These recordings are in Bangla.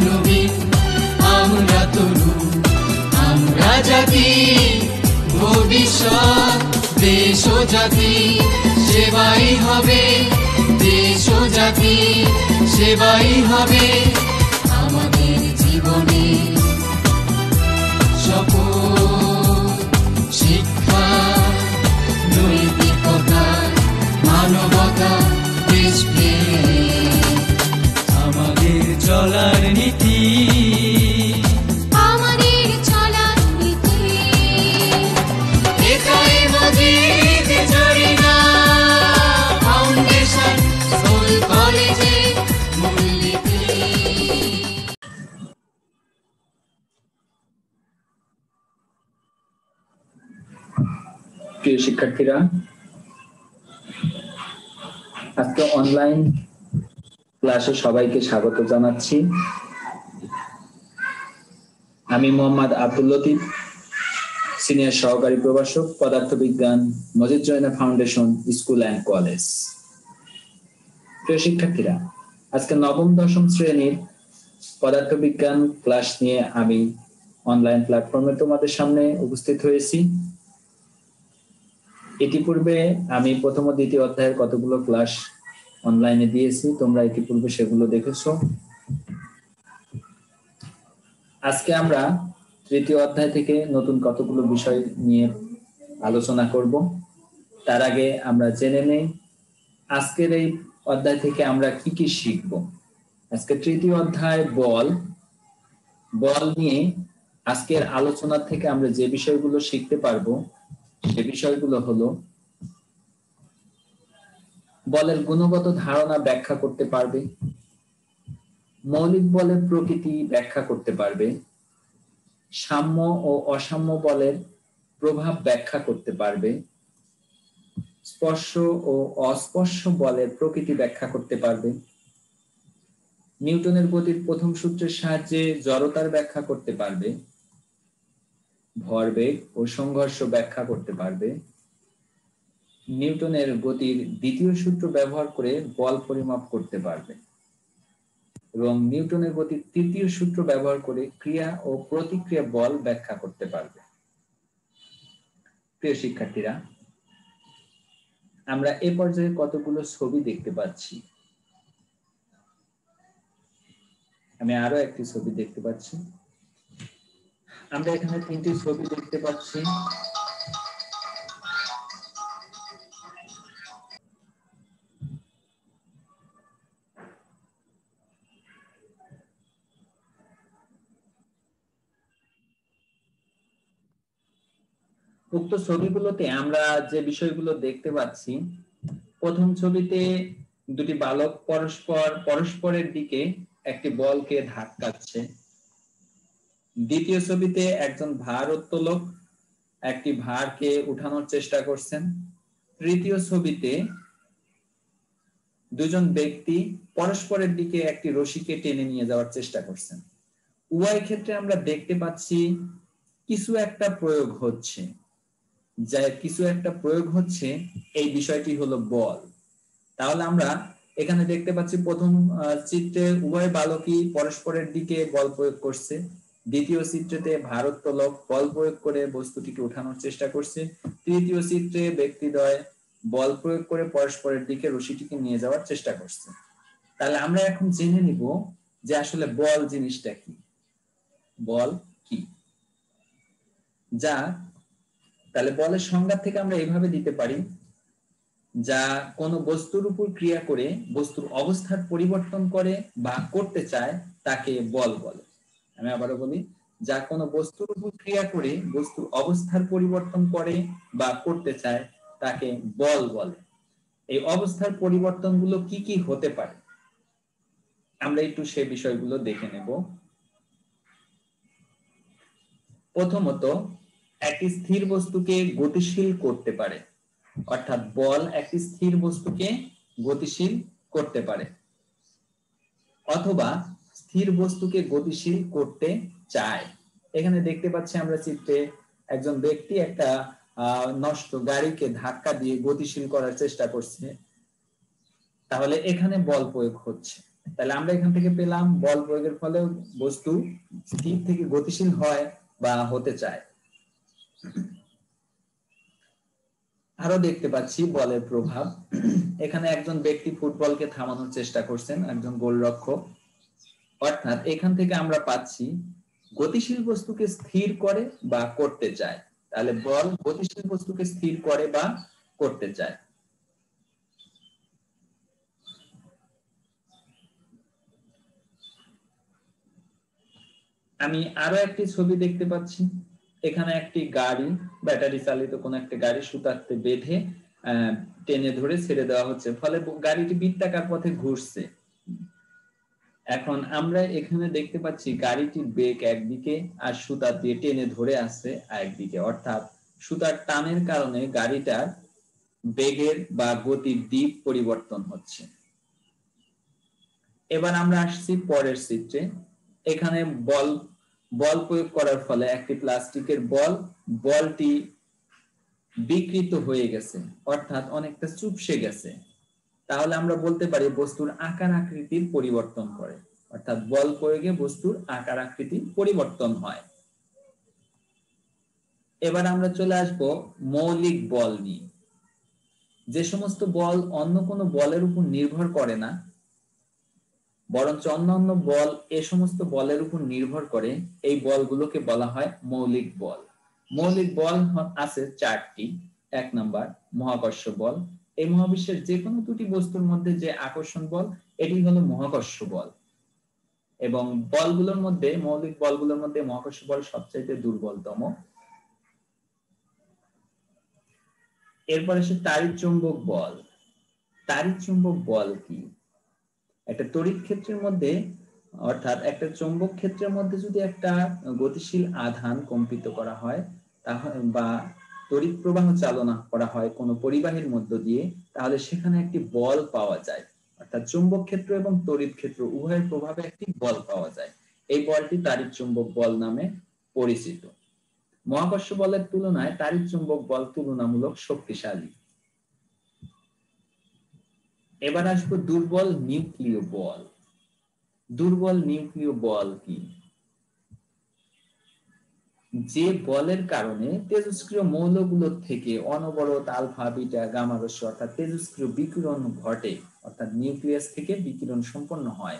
নবীন, আমরা তরুণ, আমরা জাতি, ভবিষ্যৎ দেশ ও জাতি সেবাই হবে, দেশ ও জাতি সেবাই হবে আমাদের জীবনে শপথ। শিক্ষা, নৈতিকতা, মানবতা, দেশপ্রেম আমাদের চলার নীতি, আমাদের চলার নীতি। একাই মজিদ জরিনা ফাউন্ডেশন স্কুল কলেজে মূলনীতি। প্রিয় শিক্ষার্থীরা, আজকে অনলাইন ক্লাসে সবাইকে স্বাগত জানাচ্ছি। আমি মোহাম্মদ আব্দুল লতিফ, সিনিয়র সহকারী প্রভাষক, পদার্থবিজ্ঞান, Majid জয়না foundation school and college. প্রিয় শিক্ষার্থীরা, আজকে নবম দশম শ্রেণীর পদার্থবিজ্ঞান ক্লাস নিয়ে আমি অনলাইন প্ল্যাটফর্মে তোমাদের সামনে উপস্থিত হয়েছি। ইতিপূর্বে আমি প্রথম ও দ্বিতীয় অধ্যায়ের কতগুলো ক্লাস অনলাইনে দিয়েছি, তোমরা ইতিপূর্বে সেগুলো দেখেছো। আজকে আমরা তৃতীয় অধ্যায় থেকে নতুন কতগুলো বিষয় নিয়ে আলোচনা করব। তার আগে আমরা জেনে নেই আজকের এই অধ্যায় থেকে আমরা কি কি শিখব। আজকে তৃতীয় অধ্যায় বল নিয়ে আজকের আলোচনা থেকে আমরা যে বিষয়গুলো শিখতে পারবো সে বিষয়গুলো হলো বলের গুণগত ধারণা ব্যাখ্যা করতে পারবে, মৌলিক বলের প্রকৃতি ব্যাখ্যা করতে পারবে, সাম্য ও অসাম্য বলের প্রভাব ব্যাখ্যা করতে পারবে, স্পর্শ ও অস্পর্শ বলের প্রকৃতি ব্যাখ্যা করতে পারবে, নিউটনের গতির প্রথম সূত্রের সাহায্যে জড়তার ব্যাখ্যা করতে পারবে, ভরবেগ ও সংঘর্ষ ব্যাখ্যা করতে পারবে, নিউটনের গতির দ্বিতীয় সূত্র ব্যবহার করে বল পরিমাপ করতে পারবে এবং নিউটনের গতির তৃতীয় সূত্র ব্যবহার করে ক্রিয়া ও প্রতিক্রিয়া বল ব্যাখ্যা করতে পারবে। প্রিয় শিক্ষার্থীরা, আমরা এ পর্যায়ে কতগুলো ছবি দেখতে পাচ্ছি। আমি আরো একটি ছবি দেখতে পাচ্ছি। আমরা এখানে তিনটি ছবি দেখতে পাচ্ছি। উক্ত ছবিগুলোতে আমরা যে বিষয়গুলো দেখতে পাচ্ছি, প্রথম ছবিতে দুটি বালক পরস্পরের দিকে একটি বলকে ধাক্কাচ্ছে। দ্বিতীয় ছবিতে একজন ভারোত্তোলক একটি ভারকে উঠানোর চেষ্টা করছেন। তৃতীয় ছবিতে দুজন ব্যক্তি পরস্পরের দিকে একটি রশিকে টেনে নিয়ে যাওয়ার চেষ্টা করছেন। উভয় ক্ষেত্রে আমরা দেখতে পাচ্ছি কিছু একটা প্রয়োগ হচ্ছে। এই বিষয়টি হলো বল। তাহলে আমরা এখানে দেখতে পাচ্ছি প্রথম চিত্রে উভয় বালকই পরস্পরের দিকে বল প্রয়োগ করছে। দ্বিতীয় চিত্রতে ভারোত্তোলক বল প্রয়োগ করে বস্তুটিকে উঠানোর চেষ্টা করছে। তৃতীয় চিত্রে ব্যক্তিদ্বয় বল প্রয়োগ করে পরস্পরের দিকে রশিটিকে নিয়ে যাওয়ার চেষ্টা করছে। তাহলে আমরা এখন জেনে নিব যে আসলে বল জিনিসটা কি। বল কি? তাহলে বলের সংজ্ঞা থেকে আমরা এইভাবে দিতে পারি, যা কোনো বস্তুর উপর ক্রিয়া করে বস্তুর অবস্থার পরিবর্তন করে বা করতে চায় তাকে বল বলে। আমি আবারও বলি, যা কোনো বস্তুর উপর ক্রিয়া করে বস্তুর অবস্থার পরিবর্তন করে বা করতে চায় তাকে বল বলে। এই অবস্থার পরিবর্তনগুলো কি কি হতে পারে আমরা একটু সেই বিষয়গুলো দেখে নেব। প্রথমত, একটি স্থির বস্তুকে গতিশীল করতে পারে, অর্থাৎ বল একটি স্থির বস্তুকে গতিশীল করতে পারে, অথবা স্থির বস্তুকে গতিশীল করতে চায়। এখানে দেখতে পাচ্ছি আমরা চিত্রে একজন ব্যক্তি একটা নষ্ট গাড়িকে ধাক্কা দিয়ে গতিশীল করার চেষ্টা করছে। তাহলে এখানে বল প্রয়োগ হচ্ছে। তাহলে আমরা এখান থেকে পেলাম বল প্রয়োগের ফলে বস্তু স্থির থেকে গতিশীল হয় বা হতে চায়। আরো দেখতে পাচ্ছি বলের প্রভাব। এখানে একজন ব্যক্তি ফুটবলকে থামানোর চেষ্টা করছেন, একজন গোলরক্ষক। অর্থাৎ এখান থেকে আমরা পাচ্ছি গতিশীল বস্তুকে স্থির করে বা করতে চায়। তাহলে বল গতিশীল বস্তুকে স্থির করে বা করতে চায়। আমি আরো একটি ছবি দেখতে পাচ্ছি। এখানে একটি গাড়ি, ব্যাটারি চালিত কোন একটা গাড়ি সুতাতে বেঁধে টেনে ধরে ছেড়ে দেওয়া হচ্ছে, ফলে গাড়িটি বৃত্তাকার পথে ঘুরছে। এখন আমরা এখানে দেখতে পাচ্ছি গাড়িটির বেগ একদিকে আর সুতা দিয়ে টেনে ধরে আসছে আরেকদিকে, অর্থাৎ সুতার টানের কারণে গাড়িটার বেগের বা গতির দিক পরিবর্তন হচ্ছে। এবার আমরা আসছি পরের চিত্রে। এখানে বল প্রয়োগ করার ফলে একটি প্লাস্টিকের বলটি বিকৃত হয়ে গেছে, অর্থাৎ অনেকটা চুপসে গেছে। তাহলে আমরা বলতে পারি বস্তুর আকার আকৃতির পরিবর্তন করে, অর্থাৎ বল প্রয়োগে বস্তুর আকার আকৃতি পরিবর্তন হয়। এবার আমরা চলে আসব মৌলিক বল নিয়ে। যে সমস্ত বল অন্য কোনো বলের উপর নির্ভর করে না, বরঞ্চ অন্যান্য বল এ সমস্ত বলের উপর নির্ভর করে, এই বলগুলোকে বলা হয় মৌলিক বল। মৌলিক বল আছে 4টি। 1 নাম্বার মহাকর্ষ বল। এই মহাবিশ্বের যে কোনো দুটি বস্তুর মধ্যে যে আকর্ষণ বল, এটি হলো মহাকর্ষ বল। এবং বলগুলোর মধ্যে, মৌলিক বলগুলোর মধ্যে মহাকর্ষ বল সবচেয়ে দুর্বলতম। এরপর আসে তাড়িৎ চুম্বক বল। তাড়িৎ চুম্বক বল কি? একটা তড়িৎ ক্ষেত্রের মধ্যে, অর্থাৎ একটা চৌম্বক ক্ষেত্রের মধ্যে যদি একটা গতিশীল আধান কম্পিত করা হয় বা তড়িৎ প্রবাহ চালনা করা হয় কোনো পরিবাহীর মধ্য দিয়ে, তাহলে সেখানে একটি বল পাওয়া যায়। অর্থাৎ চুম্বক ক্ষেত্র এবং তড়িৎ ক্ষেত্র উভয়ের প্রভাবে একটি বল পাওয়া যায়। এই বলটি তাড়িৎ চুম্বক বল নামে পরিচিত। মহাকর্ষ বলের তুলনায় তাড়িৎ চুম্বক বল তুলনামূলক শক্তিশালী। এবার আসবো দুর্বল নিউক্লিয় বল। দুর্বল নিউক্লিয় বল কি? যে বলের কারণে তেজস্ক্রিয় মৌলগুলোর থেকে অনবরত আলফা বিটা গামা রশ্মি অর্থাৎ তেজস্ক্রিয় বিকিরণ ঘটে, অর্থাৎ নিউক্লিয়াস থেকে বিকিরণ সম্পন্ন হয়,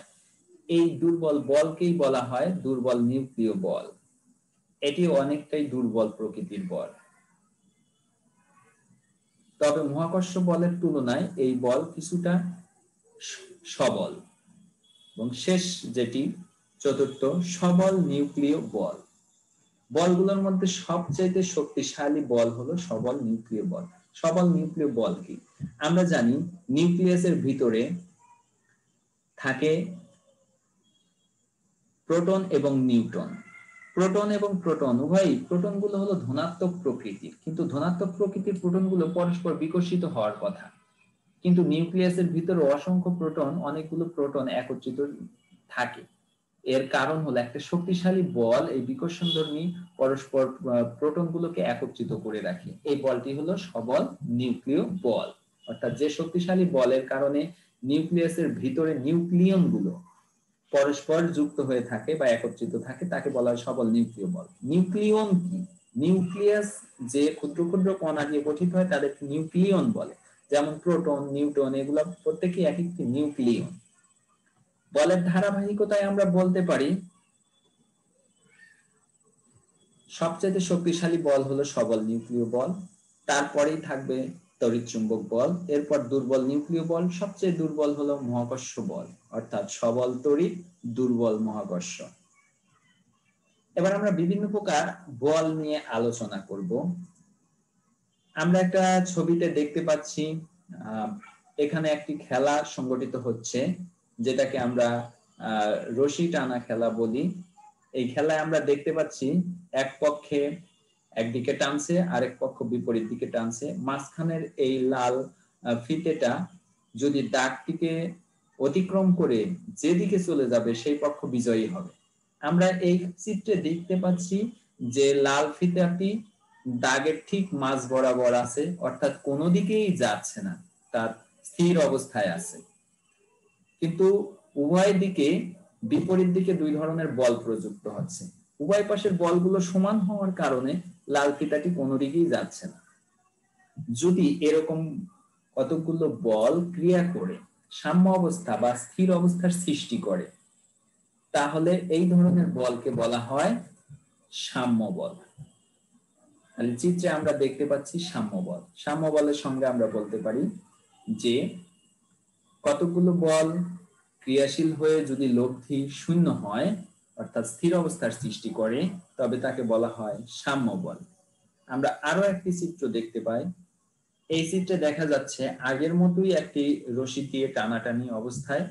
এই দুর্বল বলকেই বলা হয় দুর্বল নিউক্লিয় বল। এটি অনেকটাই দুর্বল প্রকৃতির বল। তবে মহাকর্ষ বলের তুলনায় এই বল কিছুটা সবল। এবং শেষ যেটি, চতুর্থ, সবল নিউক্লিয় বল। বলগুলোর মধ্যে সবচেয়ে শক্তিশালী বল হলো সবল নিউক্লিয় বল। সবল নিউক্লিয় বল কি? আমরা জানি নিউক্লিয়াসের ভিতরে থাকে প্রোটন এবং নিউট্রন। প্রোটন এবং প্রোটন উভয়ই, প্রোটনগুলো হলো ধনাত্মক প্রকৃতির, কিন্তু ধনাত্মক প্রকৃতির প্রোটনগুলো পরস্পর বিকর্ষিত হওয়ার কথা। কিন্তু নিউক্লিয়াসের ভিতরে অসংখ্য প্রোটন, অনেকগুলো প্রোটন একত্রিত থাকে। এর কারণ হলো একটা শক্তিশালী বল এই বিকর্ষণধর্মী পরস্পর প্রোটনগুলোকে একত্রিত করে রাখে। এই বলটি হলো সবল নিউক্লিয় বল। অর্থাৎ যে শক্তিশালী বলের কারণে নিউক্লিয়াসের ভিতরে নিউক্লিয়নগুলো পরস্পর যুক্ত হয়ে থাকে বা একত্রিত থাকে, তাকে বলা হয় সবল নিউক্লিয় বল। নিউক্লিয়ন কি? নিউক্লিয়াস যে ক্ষুদ্র ক্ষুদ্র কণা দিয়ে গঠিত হয় তাদেরকে নিউক্লিয়ন বলে। যেমন প্রোটন, নিউট্রন, এগুলো প্রত্যেকই এক একটি নিউক্লিয়ন। বলের ধারাবাহিকতায় আমরা বলতে পারি সবচেয়ে শক্তিশালী বল হলো সবল নিউক্লিয় বল, তারপরেই থাকবে তড়িৎ চুম্বক বল, এরপর দুর্বল নিউক্লিয় বল, সবচেয়ে দুর্বল হলো মহাকর্ষ বল, অর্থাৎ সবল তড়িৎ, দুর্বল মহাকর্ষ। এবার আমরা বিভিন্ন প্রকার বল নিয়ে আলোচনা করব। আমরা একটা ছবিতে দেখতে পাচ্ছি এখানে একটি খেলা সংগঠিত হচ্ছে, যেটাকে আমরা রশি টানা খেলা বলি। এই খেলায় আমরা দেখতে পাচ্ছি এক পক্ষে একদিকে টানছে, আরেক পক্ষ বিপরীত দিকে টানছে। মাঝখানের এই লাল ফিতেটা যদি দাগটিকে অতিক্রম করে যেদিকে চলে যাবে সেই পক্ষ বিজয়ী হবে। আমরা এই চিত্রে দেখতে পাচ্ছি যে লাল ফিতাটি দাগের ঠিক মাঝ বরাবর আছে, অর্থাৎ কোনো দিকেই যাচ্ছে না, তার স্থির অবস্থায় আছে। কিন্তু উভয় দিকে বিপরীত দিকে দুই ধরনের বল প্রযুক্ত হচ্ছে। উভয় পাশের বলগুলো সমান হওয়ার কারণে লাল ফিতাটি কোনো দিকেই যাচ্ছে না। যদি এরকম কতগুলো বল ক্রিয়া করে সাম্য অবস্থা বা স্থির অবস্থার সৃষ্টি করে, তাহলে এই ধরনের বলকে বলা হয় সাম্য বল। তাহলে চিত্রে আমরা দেখতে পাচ্ছি সাম্য বল। সাম্য বলের সঙ্গে আমরা বলতে পারি যে কতগুলো বল ক্রিয়াশীল হয়ে যদি লব্ধি শূন্য হয়, অর্থাৎ স্থির অবস্থার সৃষ্টি করে, তবে তাকে বলা হয় সাম্য বল। আমরা আরো একটি চিত্র দেখতে পাই। এই চিত্রে দেখা যাচ্ছে আগের মতোই একটি রশি দিয়ে টানাটানি অবস্থায়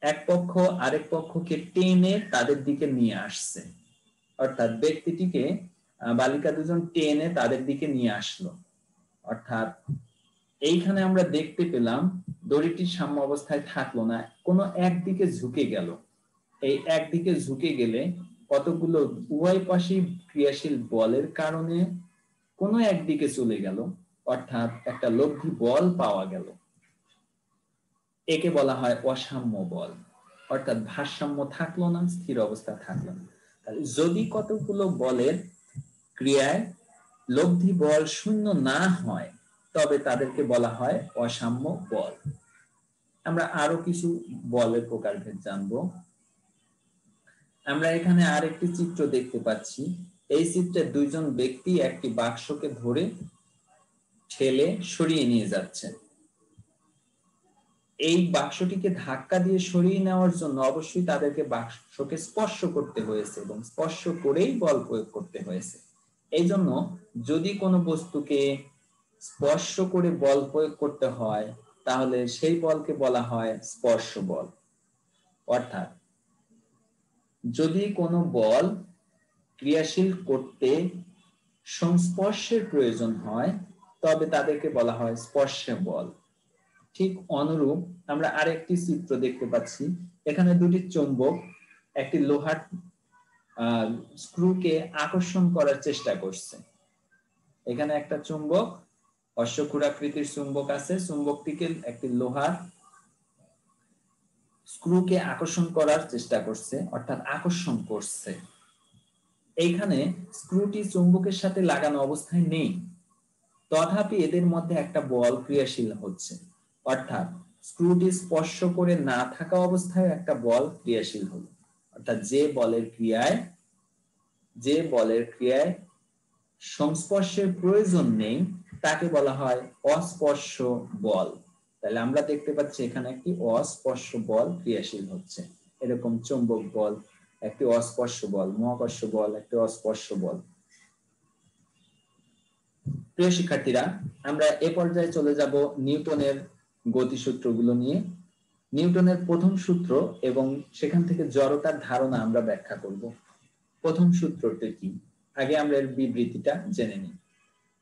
এক পক্ষ আরেক পক্ষকে টেনে তাদের দিকে নিয়ে আসছে, অর্থাৎ ব্যক্তিটিকে বালিকা দুজন টেনে তাদের দিকে নিয়ে আসলো। অর্থাৎ এইখানে আমরা দেখতে পেলাম দড়িটি সাম্য অবস্থায় থাকলো না, কোনো একদিকে ঝুঁকে গেল। এই একদিকে ঝুঁকে গেলে কতগুলো উভয় পাশে ক্রিয়াশীল বলের কারণে কোনো একদিকে চলে গেল, অর্থাৎ একটা লব্ধি বল পাওয়া গেল। একে বলা হয় অসাম্য বল, অর্থাৎ ভারসাম্য থাকলো না, স্থির অবস্থা থাকলো না। তাহলে যদি কতগুলো বলের ক্রিয়ায় লব্ধি বল শূন্য না হয়, তবে তাদেরকে বলা হয় অসাম্য বল। আমরা আরো কিছু বলের প্রকারভেদ জানবো। আমরা এখানে আরেকটি চিত্র দেখতে পাচ্ছি। এই চিত্রে দুইজন ব্যক্তি একটি বাক্সকে ধরে ঠেলে সরিয়ে নিয়ে যাচ্ছে। এই বাক্সটিকে ধাক্কা দিয়ে সরিয়ে নেওয়ার জন্য অবশ্যই তাদেরকে বাক্সকে স্পর্শ করতে হয়েছে এবং স্পর্শ করেই বল প্রয়োগ করতে হয়েছে। এই জন্য যদি কোনো বস্তুকে স্পর্শ করে বল প্রয়োগ করতে হয়, তাহলে সেই বলকে বলা হয় স্পর্শ বল। অর্থাৎ যদি কোনো বল ক্রিয়াশীল করতে সংস্পর্শের প্রয়োজন হয়, তবে তাদেরকে বলা হয় স্পর্শ বল। ঠিক অনুরূপ আমরা আরেকটি চিত্র দেখতে পাচ্ছি। এখানে দুটি চুম্বক একটি লোহার স্ক্রুকে আকর্ষণ করার চেষ্টা করছে। এখানে একটা চুম্বক, অশ্বক্ষুরাকৃতির চুম্বক আছে, চুম্বকটিকে একটি লোহার স্ক্রুকে আকর্ষণ করার চেষ্টা করছে, অর্থাৎ আকর্ষণ করছে। এইখানে স্ক্রুটি চুম্বকের সাথে লাগানো অবস্থায় নেই, তথাপি এদের মধ্যে একটা বল ক্রিয়াশীল হচ্ছে। অর্থাৎ স্ক্রুটি স্পর্শ করে না থাকা অবস্থায় একটা বল ক্রিয়াশীল হলো। অর্থাৎ যে বলের ক্রিয়ায় সংস্পর্শের প্রয়োজন নেই, তাকে বলা হয় অস্পর্শ বল। তাহলে আমরা দেখতে পাচ্ছি এখানে একটি অস্পর্শ বল ক্রিয়াশীল হচ্ছে। এরকম চুম্বক বল একটি অস্পর্শ বল, মহাকর্ষ বল একটি অস্পর্শ বল। প্রিয় শিক্ষার্থীরা, আমরা এ পর্যায়ে চলে যাব নিউটনের গতিসূত্রগুলো নিয়ে। নিউটনের প্রথম সূত্র এবং সেখান থেকে জড়তার ধারণা আমরা ব্যাখ্যা করব। প্রথম সূত্রটি কি, আগে আমরা এর বিবৃতিটা জেনে নিই।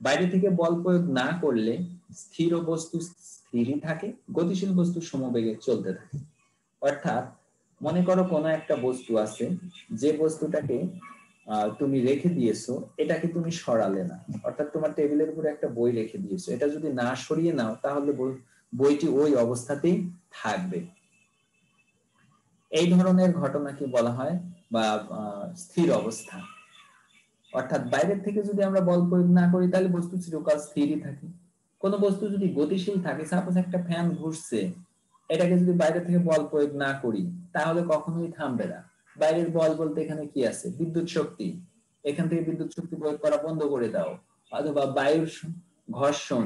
বাইরে থেকে বল প্রয়োগ না করলে স্থির বস্তু স্থিরই থাকে, গতিশীল বস্তু সমবেগে চলতে থাকে। অর্থাৎ মনে করো কোনো একটা বস্তু আছে, যে বস্তুটাকে তুমি রেখে দিয়েছো, এটাকে তুমি সরালে না। অর্থাৎ তোমার টেবিলের উপরে একটা বই রেখে দিয়েছো, এটা যদি না সরিয়ে নাও তাহলে বইটি ওই অবস্থাতেই থাকবে। এই ধরনের ঘটনাকে বলা হয় বা স্থির অবস্থা। অর্থাৎ বাইরের থেকে যদি আমরা বল প্রয়োগ না করি তাহলে বস্তু চিরকাল স্থিরই থাকে। কোন বস্তু যদি গতিশীল থাকে, সাপোজ একটা ফ্যান ঘুরছে, এটাকে যদি বাইরে থেকে বল প্রয়োগ না করি তাহলে কখনোই থামবে না। বাইরের বল বলতে এখানে কি আছে? বিদ্যুৎ শক্তি। এখান থেকে বিদ্যুৎ শক্তি প্রয়োগ করা বন্ধ করে দাও, অথবা বায়ুর ঘর্ষণ,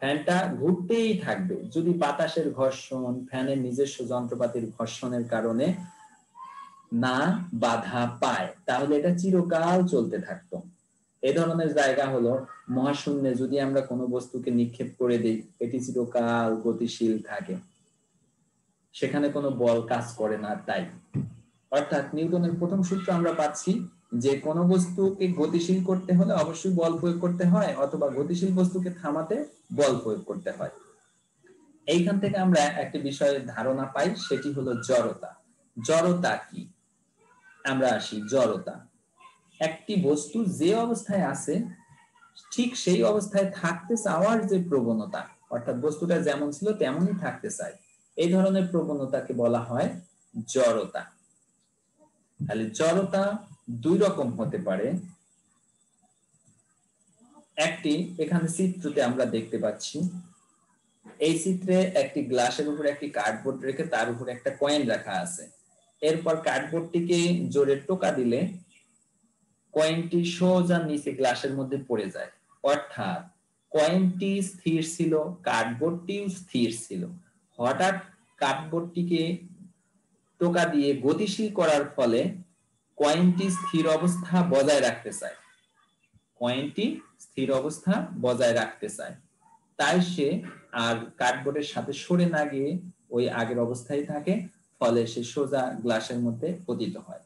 ফ্যানটা ঘুরতেই থাকবে। যদি বাতাসের ঘর্ষণ, ফ্যানের নিজস্ব যন্ত্রপাতির ঘর্ষণের কারণে না বাধা পায়, তাহলে এটা চিরকাল চলতে থাকতো। এ ধরনের জায়গা হলো মহাশূন্যে যদি আমরা কোনো বস্তুকে নিক্ষেপ করে দিই, এটি চিরকাল গতিশীল থাকে, সেখানে কোনো বল কাজ করে না। তাই অর্থাৎ নিউটনের প্রথম সূত্র আমরা পাচ্ছি যে কোনো বস্তুকে গতিশীল করতে হলে অবশ্যই বল প্রয়োগ করতে হয়, অথবা গতিশীল বস্তুকে থামাতে বল প্রয়োগ করতে হয়। এইখান থেকে আমরা একটি বিষয়ের ধারণা পাই, সেটি হলো জড়তা। জড়তা কি? আমরা আসি জড়তা। একটি বস্তু যে অবস্থায় আছে ঠিক সেই অবস্থায় থাকতে চাওয়ার যে প্রবণতা, অর্থাৎ বস্তুটা যেমন ছিল তেমনই থাকতে চায়, এই ধরনের প্রবণতাকে বলা হয় জড়তা। তাহলে জড়তা দুই রকম হতে পারে। একটি এখানে চিত্রতে আমরা দেখতে পাচ্ছি, এই চিত্রে একটি গ্লাসের উপর একটি কার্ডবোর্ড রেখে তার উপর একটা কয়েন রাখা আছে। এরপর কার্ডবোর্ডটিকে জোরে টোকা দিলে কয়েনটি সোজা নিচে গ্লাসের মধ্যে পড়ে যায়। অর্থাৎ কয়েনটি স্থির ছিল, কার্ডবোর্ডটিও স্থির ছিল। হঠাৎ কার্ডবোর্ডটিকে টোকা দিয়ে গতিশীল করার ফলে কয়েনটি স্থির অবস্থা বজায় রাখতে চায়, কয়েনটি স্থির অবস্থা বজায় রাখতে চায়, তাই সে আর কার্ডবোর্ডের সাথে সরে না গিয়ে ওই আগের অবস্থায় থাকে, ফলে সে সোজা গ্লাসের মধ্যে পতিত হয়।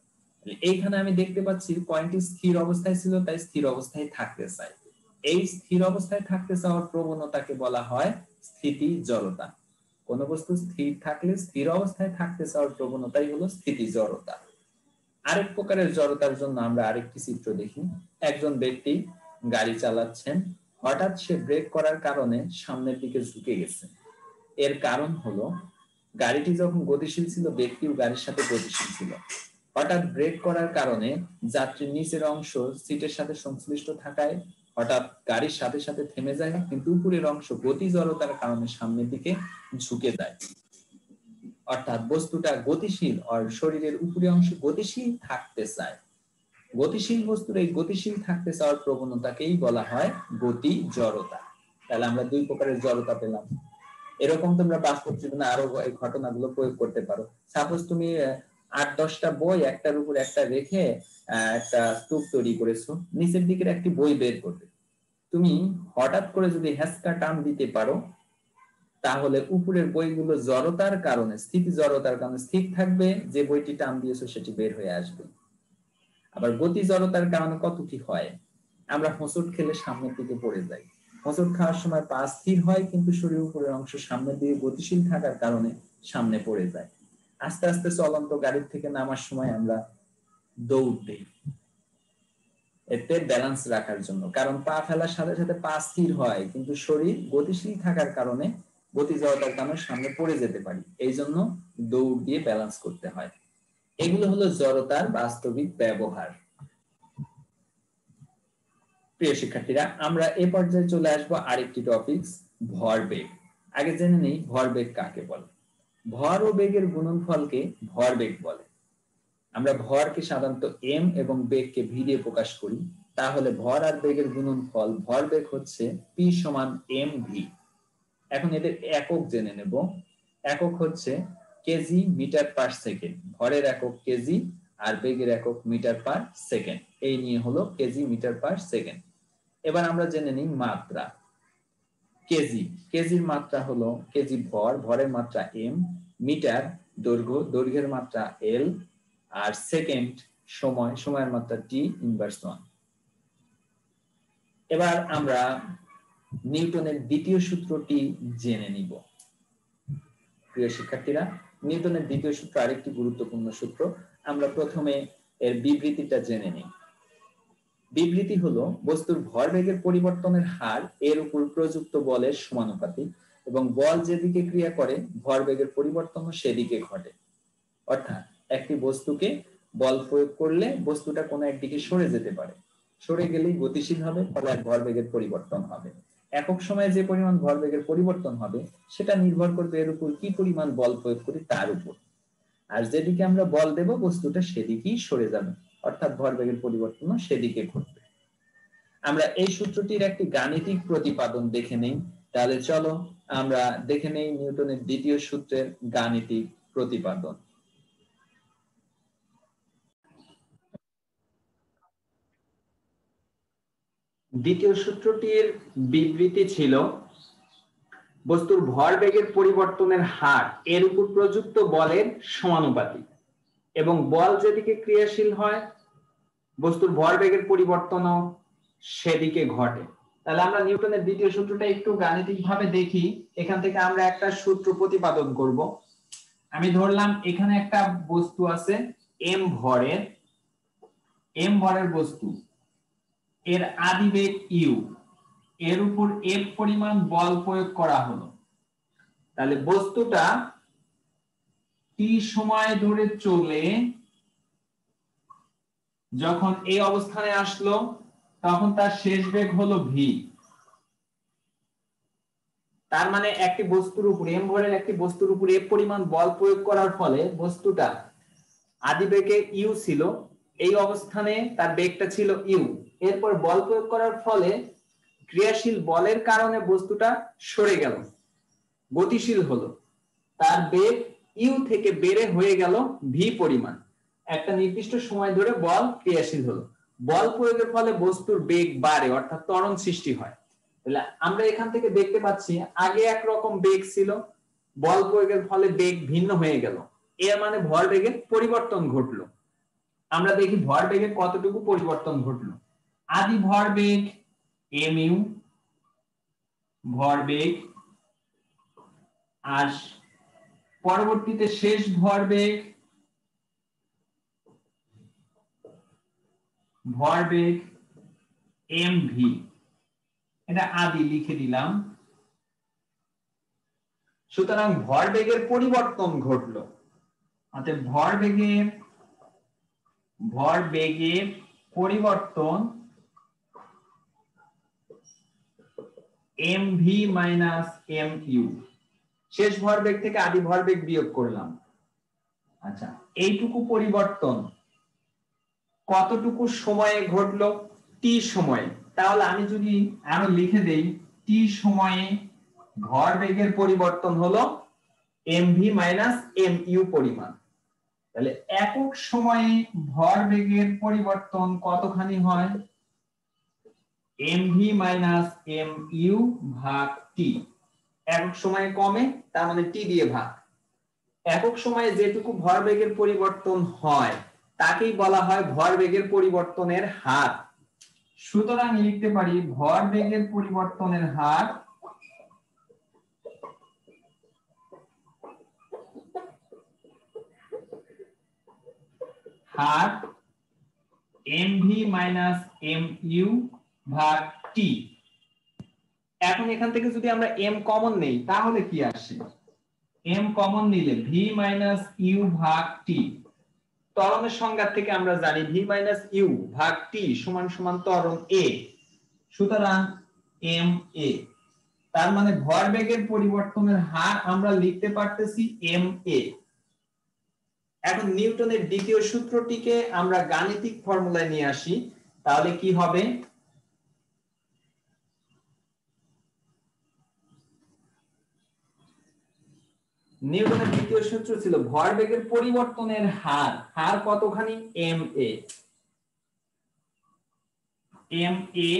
এইখানে আমি দেখতে পাচ্ছি কয়েনটি স্থির অবস্থায় ছিল, তাই স্থির অবস্থায় থাকতে চায়। এই স্থির অবস্থায় থাকতে চাওয়ার প্রবণতাকে বলা হয় স্থিতি জড়তা। কোন বস্তু স্থির থাকলে স্থির অবস্থায় থাকতে চাওয়ার প্রবণতাই হলো স্থিতি জড়তা। আরেক প্রকারের জড়তার জন্য আমরা আরেকটি চিত্র দেখি। একজন ব্যক্তি গাড়ি চালাচ্ছেন, হঠাৎ সে ব্রেক করার কারণে সামনের দিকে ঝুঁকে গেছে। এর কারণ হলো গাড়িটি যখন গতিশীল ছিল, ব্যক্তিও গাড়ির সাথে গতিশীল ছিল। হঠাৎ ব্রেক করার কারণে যাত্রীর নিচের অংশ সিটের সাথে সংশ্লিষ্ট থাকায় হঠাৎ গাড়ির সাথে সাথে থেমে যায়, কিন্তু উপরের অংশ গতি জড়তার কারণে সামনের দিকে ঝুঁকে যায়। অর্থাৎ বস্তুটা গতিশীল আর শরীরের উপরের অংশ গতিশীল থাকতে চায়। গতিশীল বস্তুর এই গতিশীল থাকতে চাওয়ার প্রবণতাকেই বলা হয় গতি জড়তা। তাহলে আমরা দুই প্রকারের জড়তা পেলাম। এরকম তোমরা বাস্তব জীবনে আরো এই ঘটনাগুলো প্রয়োগ করতে পারো। সাপোজ তুমি 8-10টা বই একটার উপর একটা রেখে একটা স্তূপ তৈরি করেছো, নিচের দিকের একটি বই বের করবে। তুমি হঠাৎ করে যদি হ্যাঁচকা টান দিতে পারো, তাহলে উপরের বইগুলো জড়তার কারণে, স্থিতি জড়তার কারণে স্থির থাকবে, যে বইটি টান দিয়েছো সেটি বের হয়ে আসবে। আবার গতি জড়তার কারণে কত কি হয়, আমরা হোঁচট খেলে সামনের দিকে পড়ে যাই। হোঁচট খাওয়ার সময় পা স্থির হয়, কিন্তু শরীরের উপরের অংশ সামনের দিকে গতিশীল থাকার কারণে সামনে পড়ে যায়। আস্তে আস্তে চলন্ত গাড়ির থেকে নামার সময় আমরা দৌড় দিই, এতে ব্যালেন্স রাখার জন্য, কারণ পা ফেলার সাথে সাথে পা স্থির হয়, কিন্তু শরীর গতিশীল থাকার কারণে গতি জড়তার কারণে সামনে পড়ে যেতে পারি, এই জন্য দৌড় দিয়ে ব্যালেন্স করতে হয়। এগুলো হলো জড়তার বাস্তবিক ব্যবহার। প্রিয় শিক্ষার্থীরা, আমরা এ পর্যায়ে চলে আসবো আরেকটি টপিক, ভরবেগ। আগে জেনে নেই ভরবেগ কাকে বলে। ভর ও বেগের গুণনফলকে ভরবেগ বলে। আমরা ভরকে সাধারণত এম এবং বেগকে ভি দিয়ে প্রকাশ করি, তাহলে ভর আর বেগের গুণনফল ভরবেগ হচ্ছে পি সমান এম ভি। এখন এদের একক জেনে নেব। একক হচ্ছে কেজি মিটার পার সেকেন্ড, ভরের একক কেজি আর বেগের একক মিটার পার সেকেন্ড, এই নিয়ে হলো কেজি মিটার পার সেকেন্ড। এবার আমরা জেনে নিই মাত্রা। কেজি, কেজির মাত্রা হলো কেজি ভর, ভরের মাত্রা এম, মিটার দৈর্ঘ্য, দৈর্ঘ্যের মাত্রা এল, আর সেকেন্ড সময়, সময়ের মাত্রা টি ইনভার্স 1। এবার আমরা নিউটনের দ্বিতীয় সূত্রটি জেনে নিব। প্রিয় শিক্ষার্থীরা, নিউটনের দ্বিতীয় সূত্র আরেকটি গুরুত্বপূর্ণ সূত্র। আমরা প্রথমে এর বিবৃতিটা জেনে নিই। বিবৃতি হলো বস্তুর ভরবেগের পরিবর্তনের হার এর উপর প্রযুক্ত বলের সমানুপাতিক, এবং বল যেদিকে ক্রিয়া করে ভরবেগের পরিবর্তনও সেদিকে ঘটে। অর্থাৎ একটি বস্তুকে বল প্রয়োগ করলে বস্তুটা কোনো একদিকে সরে যেতে পারে, সরে গেলেই গতিশীল হবে, ফলে ভরবেগের পরিবর্তন হবে। একক সময়ে যে পরিমাণ ভরবেগের পরিবর্তন হবে সেটা নির্ভর করবে এর উপর কি পরিমাণ বল প্রয়োগ করি তার উপর। আর যেদিকে আমরা বল দেব বস্তুটা সেদিকেই সরে যাবে, অর্থাৎ ভরবেগের পরিবর্তনও সেদিকে ঘটবে। আমরা এই সূত্রটির একটি গাণিতিক প্রতিপাদন দেখে নেই। তাহলে চলো আমরা দেখে নেই নিউটনের দ্বিতীয় সূত্রের গাণিতিক প্রতিপাদন। দ্বিতীয় সূত্রটির বিবৃতি ছিল বস্তুর ভরবেগের পরিবর্তনের হার এর উপর প্রযুক্ত বলের সমানুপাতিক, এবং বল যেদিকে ক্রিয়াশীল হয় বস্তুর ভরবেগের পরিবর্তনও সেদিকে ঘটে। তাহলে আমরা নিউটনের দ্বিতীয় সূত্রটা একটু গাণিতিক ভাবে দেখি। এখান থেকে আমরা একটা সূত্র প্রতিপাদন করব। আমি ধরলাম এখানে একটা বস্তু আছে এম ভরের বস্তু, এর আদিবেগ ইউ, এর উপর এফ পরিমাণ বল প্রয়োগ করা হলো। তাহলে বস্তুটা টি সময় ধরে চলে যখন এই অবস্থানে আসলো তখন তার শেষ বেগ হলো ভি। তার মানে একটি বস্তুর উপর m ভরের একটি বস্তুর উপর f পরিমাণ বল প্রয়োগ করার ফলে বস্তুটা আদি বেগে u ছিল, এই অবস্থানে তার বেগটা ছিল u, এরপর বল প্রয়োগ করার ফলে ক্রিয়াশীল বলের কারণে বস্তুটা সরে গেল, গতিশীল হলো, তার বেগ u থেকে বেড়ে হয়ে গেল v পরিমাণ। একটা নির্দিষ্ট সময় ধরে বল ক্রিয়াশীল হলো, বল প্রয়োগের ফলে বস্তুর বেগ বাড়ে অর্থাৎ ত্বরণ সৃষ্টি হয়। তাহলে আমরা এখান থেকে দেখতে পাচ্ছি আগে একরকম বেগ ছিল, বল প্রয়োগের ফলে বেগ ভিন্ন হয়ে গেল, এর মানে ভরবেগের পরিবর্তন ঘটলো। আমরা দেখি ভরবেগের কতটুকু পরিবর্তন ঘটলো। আদি ভরবেগ mu ভরবেগ, আর পরবর্তীতে শেষ ভরবেগ mv, এটা আদি লিখে দিলাম। সুতরাং ভরবেগের পরিবর্তন ঘটলো, অর্থাৎ ভরবেগের পরিবর্তন mv মাইনাস mu, শেষ ভরবেগ থেকে আদি ভরবেগ বিয়োগ করলাম। আচ্ছা, এইটুকু পরিবর্তন কতটুকু সময়ে ঘটলো? টি সময়ে। তাহলে আমি যদি আরো লিখে দেই, টি সময়ে ভরবেগের পরিবর্তন হলো mv মাইনাস mu পরিমাণ। তাহলে একক সময়ে ভরবেগের পরিবর্তন কতখানি হয়? mv মাইনাস mu ভাগ টি। একক সময়ে কমে, তার মানে টি দিয়ে ভাগ। একক সময়ে যেটুকু ভরবেগের পরিবর্তন হয় তাকেই বলা হয় ভরবেগের পরিবর্তনের হার। সুতরাং লিখতে পারি ভরবেগের পরিবর্তনের হার mv মাইনাস mu ভাগ টি। এখন এখান থেকে যদি আমরা m কমন নেই তাহলে কি আসে? m কমন নিলে v মাইনাস u ভাগ টি। ত্বরণের সংজ্ঞা থেকে আমরা জানি v মাইনাস u ভাগ টি সমান সমান ত্বরণ a, সুতরাং ma। তার মানে ভরবেগের পরিবর্তনের হার আমরা লিখতে পারতেছি ma। এখন নিউটনের দ্বিতীয় সূত্রটিকে আমরা গাণিতিক ফর্মুলায় নিয়ে আসি, তাহলে কি হবে? নিউটনের দ্বিতীয় সূত্র ছিল ভরবেগের পরিবর্তনের হার, হার কতখানি? ma। ma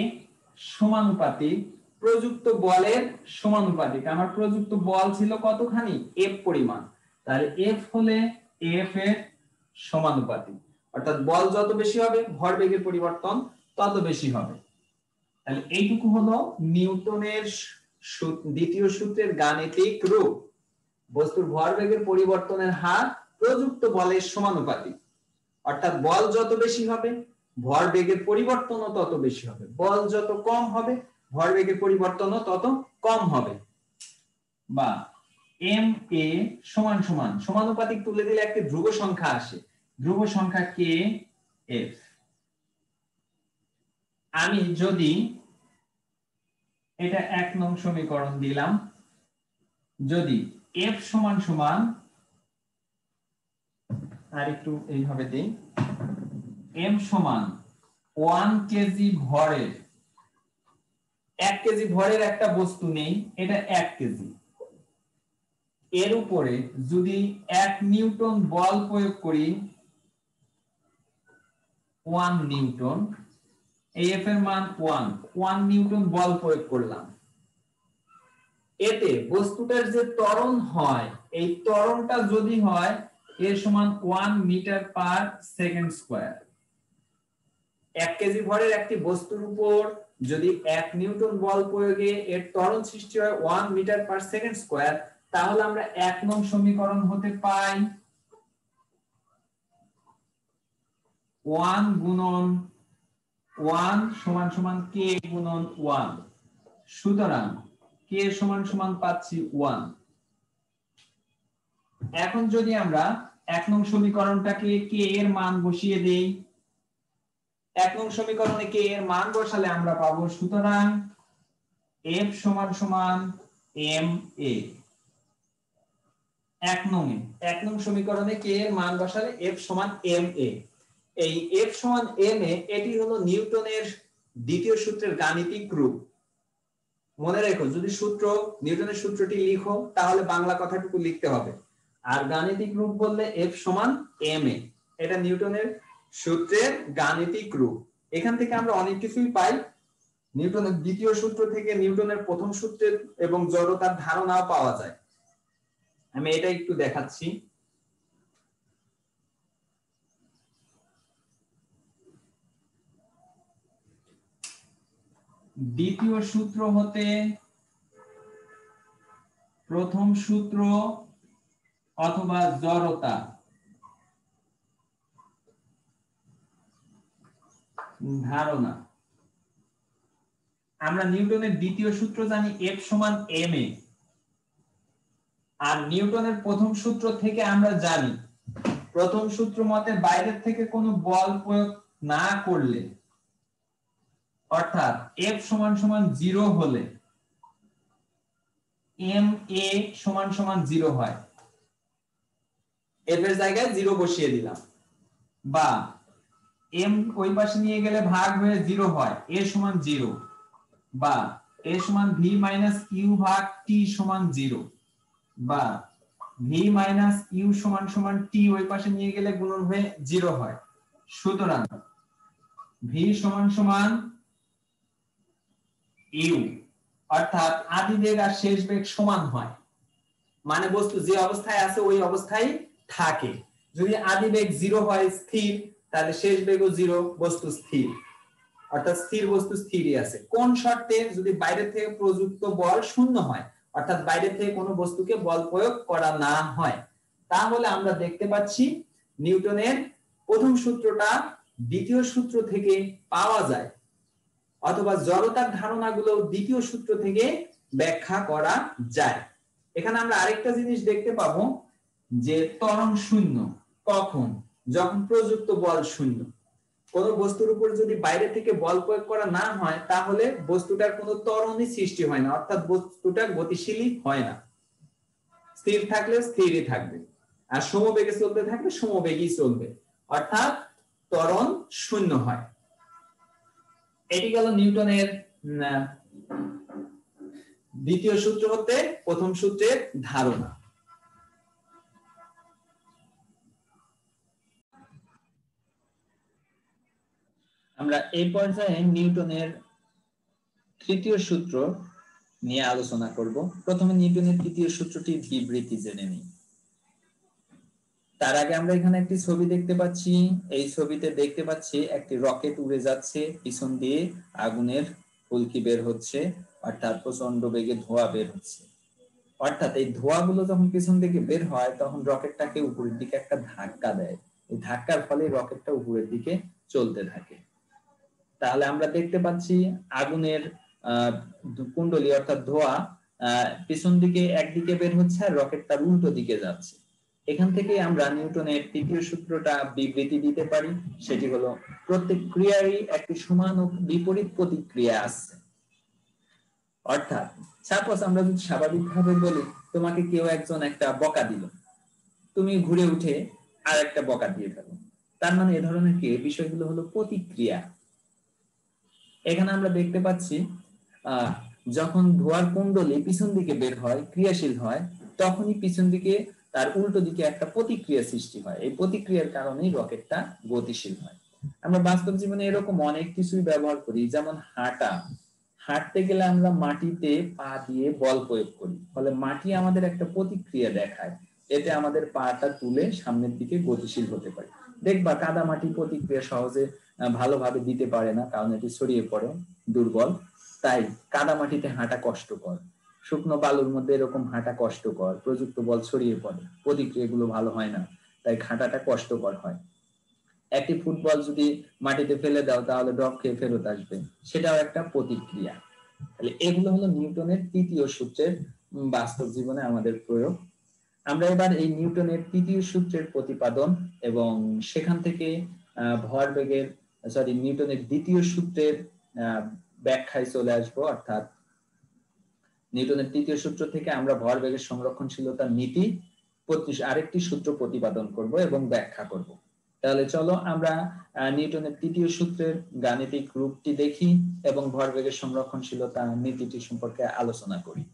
সমানুপাতিক প্রযুক্ত বলের সমানুপাতিক। আমার প্রযুক্ত বল ছিল কতখানি? f পরিমাণ। তাহলে f হলে f এর সমানুপাতিক, অর্থাৎ বল যত বেশি হবে ভরবেগের পরিবর্তন তত বেশি হবে। তাহলে এইটুকু হলো নিউটনের দ্বিতীয় সূত্রের গাণিতিক রূপ। বস্তুর ভরবেগের পরিবর্তনের হার প্রযুক্ত বলের সমানুপাতিক, অর্থাৎ বল যত বেশি হবে ভরবেগের পরিবর্তনও তত বেশি হবে, বল যত কম হবে ভরবেগের পরিবর্তনও তত কম হবে। বা ma সমান সমান সমানুপাতিক তুলে দিলে একটি ধ্রুব সংখ্যা আসে, ধ্রুব সংখ্যা kf। আমি যদি এটা 1 নং সমীকরণ দিলাম, যদি f সমান সমান, আর একটু এইভাবে দেই, m সমান 1 কেজি ভরের, 1 কেজি ভরের একটা বস্তু নেই, এটা 1 কেজি, এর উপরে যদি 1 নিউটন বল প্রয়োগ করি, 1 নিউটন, এফ এর মান 1 নিউটন বল প্রয়োগ করলাম, এতে বস্তুটার যে ত্বরণ হয় এই ত্বরণটা যদি হয় এর সমান 1 metre per second square. 1 KG ভরের একটি বস্তুর উপর যদি 1 নিউটন বল প্রয়োগে এর ত্বরণ সৃষ্টি হয় 1 মিটার পার সেকেন্ড স্কয়ার, তাহলে আমরা 1 নং সমীকরণ হতে পাই 1 গুণন 1 সমান সমান k গুণন 1। সুতরাং k সমান সমান পাচ্ছি 1। এখন যদি আমরা 1 নং সমীকরণটাকে কে এর মান বসিয়ে দেই, 1 নং সমীকরণে কে এর মান বসালে আমরা পাবো সুতরাং f সমান সমান m a। 1 নং সমীকরণে কে এর মান বসালে f সমান m a। এই f সমান m a এটি হলো নিউটনের দ্বিতীয় সূত্রের গাণিতিক রূপ। মনে রেখো, যদি নিউটনের সূত্রটি লিখো তাহলে বাংলা কথাটুকু লিখতে হবে, আর গাণিতিক রূপ বললে f সমান m a। এটা নিউটনের সূত্রের গাণিতিক রূপ। এখান থেকে আমরা অনেক কিছুই পাই, নিউটনের দ্বিতীয় সূত্র থেকে নিউটনের প্রথম সূত্রের এবং জড়তার ধারণাও পাওয়া যায়। আমি এটা একটু দেখাচ্ছি। দ্বিতীয় সূত্র হতে প্রথম সূত্র অথবা জড়তা ধারণা। আমরা নিউটনের দ্বিতীয় সূত্র জানি F সমান ma, আর নিউটনের প্রথম সূত্র থেকে আমরা জানি প্রথম সূত্র মতে বাইরের থেকে কোনো বল প্রয়োগ না করলে, অর্থাৎ F সমান সমান 0 হলে ma সমান সমান 0 হয়। F এর জায়গায় 0 বসিয়ে দিলাম, বা m ওই পাশে নিয়ে গেলে ভাগ হয়ে 0 হয়, a সমান 0, বা a সমান v মাইনাস u ভাগ t সমান 0, বা v মাইনাস u সমান সমান t ওই পাশে নিয়ে গেলে গুণন হয়ে 0 হয়। সুতরাং v সমান সমান u, অর্থাৎ আদি বেগ আর শেষ বেগ সমান হয়, মানে বস্তু যে অবস্থায় আছে ওই অবস্থায় থাকে। যদি আদি বেগ 0 হয় স্থির, তাহলে শেষ বেগও 0, বস্তু স্থির, অর্থাৎ স্থির বস্তু স্থিরই আছে। কোন শর্তে? যদি বাইরে থেকে প্রযুক্ত বল শূন্য হয়, অর্থাৎ বাইরে থেকে কোনো বস্তুকে বল প্রয়োগ করা না হয়। তাহলে আমরা দেখতে পাচ্ছি নিউটনের প্রথম সূত্রটা দ্বিতীয় সূত্র থেকে পাওয়া যায়, অথবা জড়তার ধারণাগুলো দ্বিতীয় সূত্র থেকে ব্যাখ্যা করা যায়। এখানে আমরা আরেকটা জিনিস দেখতে পাবো যে ত্বরণ শূন্য কখন? যখন প্রযুক্ত বল শূন্য। কোন বস্তুর উপর যদি বাইরে থেকে বল প্রয়োগ করা না হয় তাহলে বস্তুটার কোনো ত্বরণই সৃষ্টি হয় না, অর্থাৎ বস্তুটা গতিশীলই হয় না। স্থির থাকলে স্থিরই থাকবে, আর সমবেগে চলতে থাকলে সমবেগই চলবে, অর্থাৎ ত্বরণ শূন্য হয়। এটি গেল নিউটনের দ্বিতীয় সূত্র হতে প্রথম সূত্রের ধারণা। আমরা এই পর্যায়ে নিউটনের তৃতীয় সূত্র নিয়ে আলোচনা করব। প্রথমে নিউটনের তৃতীয় সূত্রটির বিবৃতি জেনে নিই। তার আগে আমরা এখানে একটি ছবি দেখতে পাচ্ছি। এই ছবিতে দেখতে পাচ্ছি একটি রকেট উড়ে যাচ্ছে, পিছন দিয়ে আগুনের ফুলকি বের হচ্ছে, অর্থাৎ প্রচন্ড বেগে ধোঁয়া বের হচ্ছে। অর্থাৎ এই ধোঁয়াগুলো যখন পিছন থেকে বের হয় তখন রকেটটাকে উপরের দিকে একটা ধাক্কা দেয়। এই ধাক্কার ফলে রকেটটা উপরের দিকে চলতে থাকে। তাহলে আমরা দেখতে পাচ্ছি আগুনের কুণ্ডলী অর্থাৎ ধোঁয়া পিছন দিকে একদিকে বের হচ্ছে আর রকেটটার উল্টো দিকে যাচ্ছে। এখান থেকে আমরা নিউটনের তৃতীয় সূত্রটা বিবৃতি দিতে পারি, সেটি হলো প্রত্যেক ক্রিয়ারই একটি সমান ও বিপরীত প্রতিক্রিয়া আছে। অর্থাৎ সাপোজ আমরা যদি স্বাভাবিকভাবে বলি, তোমাকে কেউ একজন একটা বকা দিল, তুমি ঘুরে উঠে আর একটা বকা দিয়ে ফেলো, তার মানে এ ধরনের কি বিষয়গুলো হলো প্রতিক্রিয়া। এখানে আমরা দেখতে পাচ্ছি যখন ধোঁয়ার কুণ্ডলী পিছন দিকে বের হয়, ক্রিয়াশীল হয়, তখনই পিছন দিকে তার উল্টো দিকে একটা প্রতিক্রিয়া সৃষ্টি হয়। এই প্রতিক্রিয়ার কারণেই রকেটটা গতিশীল হয়। আমরা বাস্তব জীবনে এরকম অনেক কিছুই ব্যবহার করি, যেমন হাঁটতে গেলে আমরা মাটিতে পা দিয়ে বল প্রয়োগ করি, ফলে মাটি আমাদের একটা প্রতিক্রিয়া দেখায়, এতে আমাদের পাটা তুলে সামনের দিকে গতিশীল হতে পারে। দেখবা কাদা মাটি প্রতিক্রিয়া সহজে ভালোভাবে দিতে পারে না, কারণ এটি ছড়িয়ে পড়ে, দুর্বল, তাই কাদা মাটিতে হাঁটা কষ্টকর। শুকনো বালুর মধ্যে এরকম হাঁটা কষ্টকর, প্রযুক্ত বল ছড়িয়ে পড়ে, প্রতিক্রিয়াগুলো ভালো হয় না, তাই হাঁটাটা কষ্টকর হয়। একটি ফুটবল যদি মাটিতে ফেলে দাও তাহলে ড্রপ খেয়ে ফেরত আসবে, সেটাও একটা প্রতিক্রিয়া। তাহলে এগুলো হলো নিউটনের তৃতীয় সূত্রের বাস্তব জীবনে আমাদের প্রয়োগ। আমরা এবার এই নিউটনের তৃতীয় সূত্রের প্রতিপাদন এবং সেখান থেকে ভরবেগের নিউটনের দ্বিতীয় সূত্রের ব্যাখ্যায় চলে আসব। অর্থাৎ নিউটনের তৃতীয় সূত্র থেকে আমরা ভরবেগের সংরক্ষণশীলতার নীতি আরেকটি সূত্র প্রতিপাদন করব এবং ব্যাখ্যা করব। তাহলে চলো আমরা নিউটনের তৃতীয় সূত্রের গাণিতিক রূপটি দেখি এবং ভরবেগের সংরক্ষণশীলতা নীতিটি সম্পর্কে আলোচনা করি।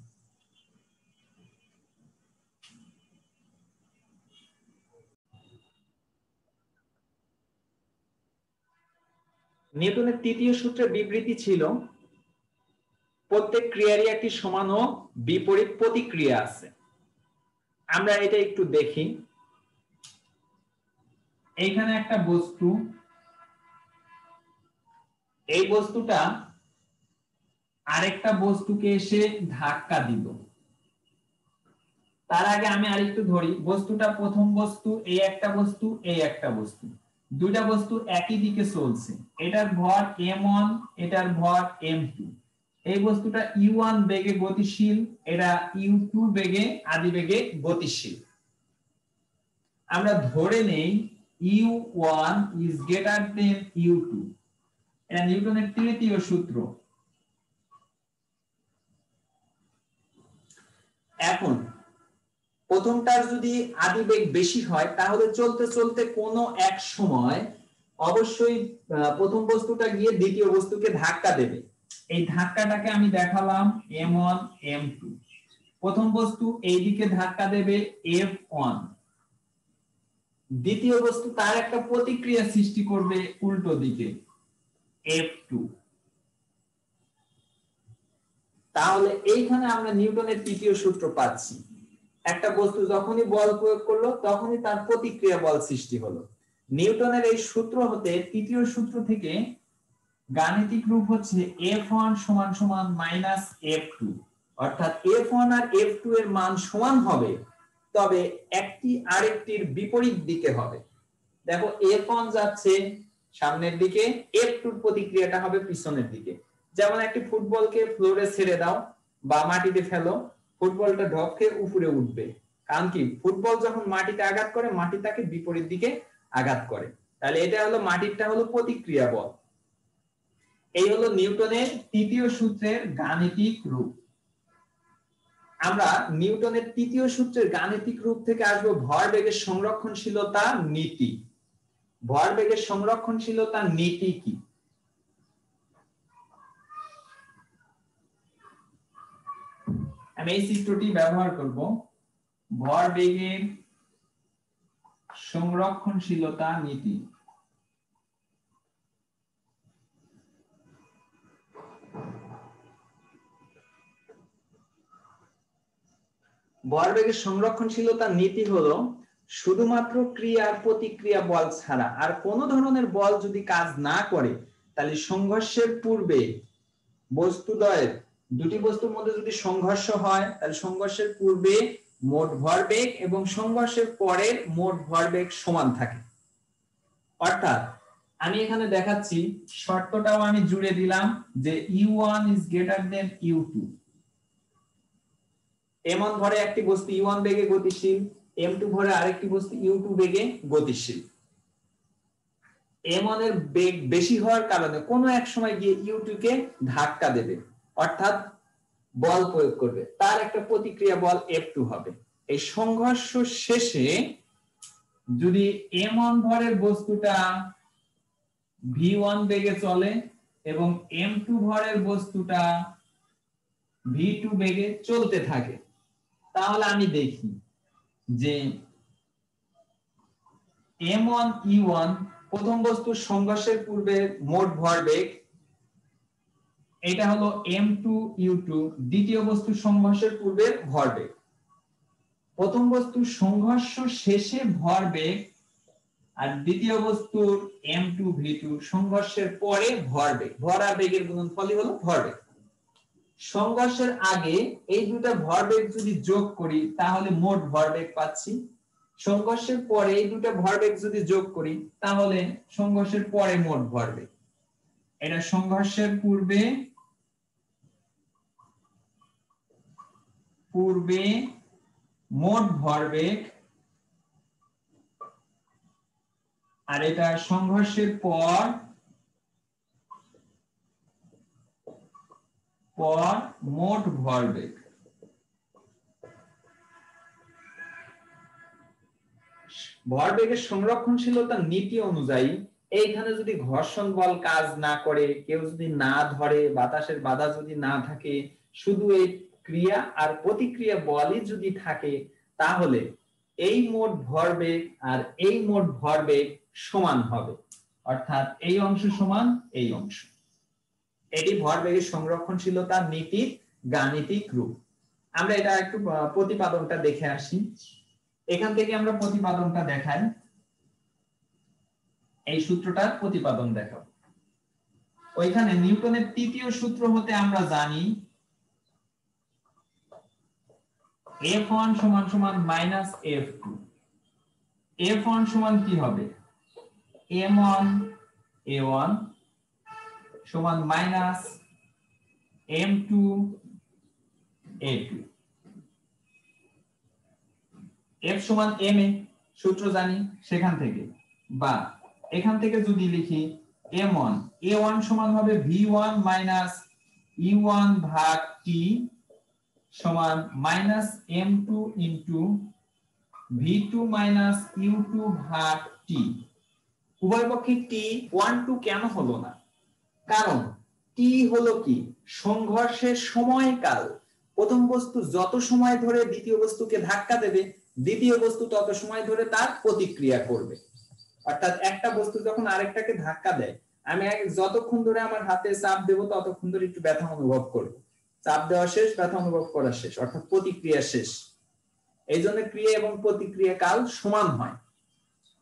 নিউটনের তৃতীয় সূত্রের বিবৃতি ছিল প্রত্যেক ক্রিয়ারই একটি সমান ও বিপরীত প্রতিক্রিয়া আছে। আমরা এটা একটু দেখি। এইখানে একটা বস্তু, এই বস্তুটা আরেকটা বস্তুকে এসে ধাক্কা দিল। তার আগে আমি আরেকটু ধরি, বস্তুটা প্রথম বস্তু, এই একটা বস্তু, এই একটা বস্তু, দুইটা বস্তু একই দিকে চলছে। এটার ভর m1, এটার ভর m2। এই বস্তুটা u1 বেগে গতিশীল, এটা u2 বেগে আদিবেগে গতিশীল। আমরা ধরে নেই u1 is greater than u2। এটা নিউটনের তৃতীয় সূত্র। এখন প্রথমটার যদি আদিবেগ বেশি হয় তাহলে চলতে চলতে কোনো এক সময় অবশ্যই প্রথম বস্তুটা গিয়ে দ্বিতীয় বস্তুকে ধাক্কা দেবে। এই ধাক্কাটাকে আমি দেখালাম m1 m2। প্রথম বস্তু এই দিকে ধাক্কা দেবে f1, দ্বিতীয় বস্তু তার একটা প্রতিক্রিয়া সৃষ্টি করবে উল্টো দিকে f2। তাহলে এইখানে আমরা নিউটনের তৃতীয় সূত্র পাচ্ছি। একটা বস্তু যখনই বল প্রয়োগ করলো তখনই তার প্রতিক্রিয়া বল সৃষ্টি হলো। নিউটনের এই সূত্র হতে, তৃতীয় সূত্র থেকে গাণিতিক রূপ হচ্ছে F1 সমান সমান মাইনাস F2। অর্থাৎ F1 আর F2 এর মান সমান হবে, তবে একটি আরেকটির বিপরীত দিকে হবে। দেখো F1 যাচ্ছে সামনের দিকে, F2 এর প্রতিক্রিয়াটা হবে পিছনের দিকে। যেমন একটি ফুটবলকে ফ্লোরে ছেড়ে দাও বা মাটিতে ফেলো, ফুটবলটা ঢপকে উপরে উঠবে। কারণ কি, ফুটবল যখন মাটিতে আঘাত করে মাটি তাকে বিপরীত দিকে আঘাত করে। তাহলে এটা হলো মাটিরটা হলো প্রতিক্রিয়া বল। এই হলো নিউটনের তৃতীয় সূত্রের গাণিতিক রূপ। আমরা নিউটনের তৃতীয় সূত্রের গাণিতিক রূপ থেকে আসবো ভরবেগের সংরক্ষণশীলতা নীতি। ভরবেগের সংরক্ষণশীলতা নীতি কি? আমি এই চিত্রটি ব্যবহার করব। ভরবেগের সংরক্ষণশীলতা নীতি। ভরবেগের সংরক্ষণশীলতা নীতি হলো শুধুমাত্র ক্রিয়ার প্রতিক্রিয়া বল ছাড়া আর কোনো ধরনের বল যদি কাজ না করে, তাহলে সংঘর্ষের পূর্বে বস্তুদ্বয়ের, দুটি বস্তুর মধ্যে যদি সংঘর্ষ হয় তাহলে সংঘর্ষের পূর্বে মোট ভরবেগ এবং সংঘর্ষের পরের মোট ভরবেগ সমান থাকে। অর্থাৎ আমি এখানে দেখাচ্ছি, শর্তটাও আমি জুড়ে দিলাম যে u1 is greater than u2। m1 ভরে একটি বস্তু u1 বেগে গতিশীল, m2 ভরে আরেকটি বস্তু u2 বেগে গতিশীল। m1 এর বেগ বেশি হওয়ার কারণে কোনো এক সময় গিয়ে u2 কে ধাক্কা দেবে, অর্থাৎ বল প্রয়োগ করবে, তার একটা প্রতিক্রিয়া বল f2 হবে। এই সংঘর্ষ শেষে যদি m1 ভরের বস্তুটা v1 বেগে চলে এবং m2 ভরের বস্তুটা v2 বেগে চলতে থাকে, তাহলে আমি দেখি যে m1 e1 প্রথম বস্তুর সংঘর্ষের পূর্বে মোট ভরবেগ, এটা হলো m2 u2 দ্বিতীয় বস্তুর সংঘর্ষের পূর্বের ভরবেগ। প্রথম বস্তুর সংঘর্ষ শেষে ভরবেগ আর দ্বিতীয় বস্তুর m2 v2 সংঘর্ষের পরে ভরবেগ। ভর আর বেগের গুণনফলই হলো ভরবেগ। সংঘর্ষের আগে এই দুটো ভরবেগ যদি যোগ করি তাহলে মোট ভরবেগ পাচ্ছি। সংঘর্ষের পরে এই দুটো ভরবেগ যদি যোগ করি তাহলে সংঘর্ষের পরে মোট ভরবেগ। এটা সংঘর্ষের পূর্বে মোট ভরবেগ আর এটা সংঘর্ষের পর মোট ভরবেগ। ভরবেগের সংরক্ষণশীলতার নীতি অনুযায়ী এইখানে যদি ঘর্ষণ বল কাজ না করে, কেউ যদি না ধরে, বাতাসের বাধা যদি না থাকে, শুধু এই ক্রিয়া আর প্রতিক্রিয়া বলই যদি থাকে, তাহলে এই মোট ভরবেগ আর এই মোট ভরবেগ সমান হবে, অর্থাৎ এই অংশ সমান এই অংশ। এটি ভরবেগের সংরক্ষণশীলতার নীতির গাণিতিক রূপ। আমরা এটা একটু প্রতিপাদনটা দেখে আসি। এখান থেকে আমরা প্রতিপাদনটা দেখাই, এই সূত্রটার প্রতিপাদন দেখাবো। ওইখানে নিউটনের তৃতীয় সূত্র হতে আমরা জানি F1 সমান সমান মাইনাস F2। F1 সমান কি হবে? M1 A1 সমান মাইনাস M2 A2। F সমান M A সূত্র জানি সেখান থেকে, বা এখান থেকে যদি লিখি M1 A1 সমান হবে V1 মাইনাস E1 ভাগ T সমান minus M2 into V2 minus U2 ভাগ T। উভয় পক্ষে T1 2 কেন হলো না? কারণ T হলো কি? সংঘর্ষের সময়কাল। প্রথম বস্তু যত সময় ধরে দ্বিতীয় বস্তুকে ধাক্কা দেবে, দ্বিতীয় বস্তু তত সময় ধরে তার প্রতিক্রিয়া করবে। অর্থাৎ একটা বস্তু যখন আরেকটাকে ধাক্কা দেয়, আমি যতক্ষণ ধরে আমার হাতে চাপ দেব ততক্ষণ ধরে একটু ব্যথা অনুভব করব। চাপ দেওয়া শেষ, ব্যথা অনুভব করা শেষ, অর্থাৎ প্রতিক্রিয়া শেষ। এই জন্য ক্রিয়া এবং প্রতিক্রিয়া কাল সমান হয়।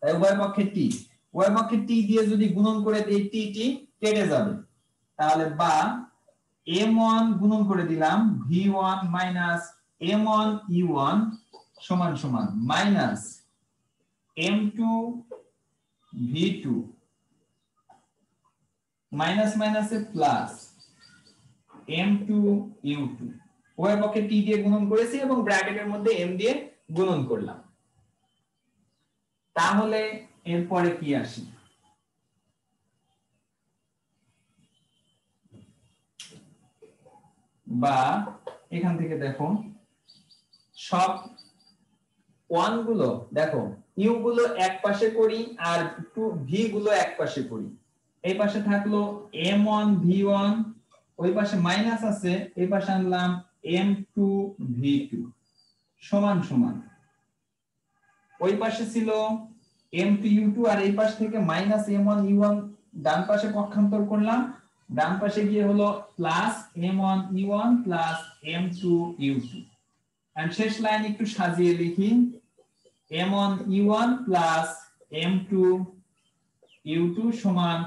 তাই উভয় পক্ষে টি, উভয় পক্ষে টি দিয়ে যদি গুণন করে দিই, টি টি কেটে যাবে। তাহলে বা M1 গুণন করে দিলাম V1 মাইনাস M1 E1 সমান সমান মাইনাস M2 V2 মাইনাস মাইনাসে প্লাস M2 U2। উভয় পক্ষে টি দিয়ে গুণন করেছি এবং ব্র্যাকেটের মধ্যে M দিয়ে গুণন করলাম। তাহলে এরপরে কি আসি? বা এখান থেকে দেখো সব ওয়ান গুলো দেখো, ইউ গুলো এক পাশে করি আর ভি গুলো এক পাশে করি। এই পাশে থাকলো M1 V1, ওই পাশে মাইনাস আছে, এই পাশে আনলাম M2 V2 সমান সমান, ওই পাশে ছিল M2 U2 আর এই পাশ থেকে মাইনাস M1 E1 ডান পাশে পক্ষান্তর করলাম, ডান পাশে গিয়ে হলো plus M1 E1 plus M2 U2। And শেষ লাইন একটু সাজিয়ে লিখি M1 E1 plus M2 U2 সমান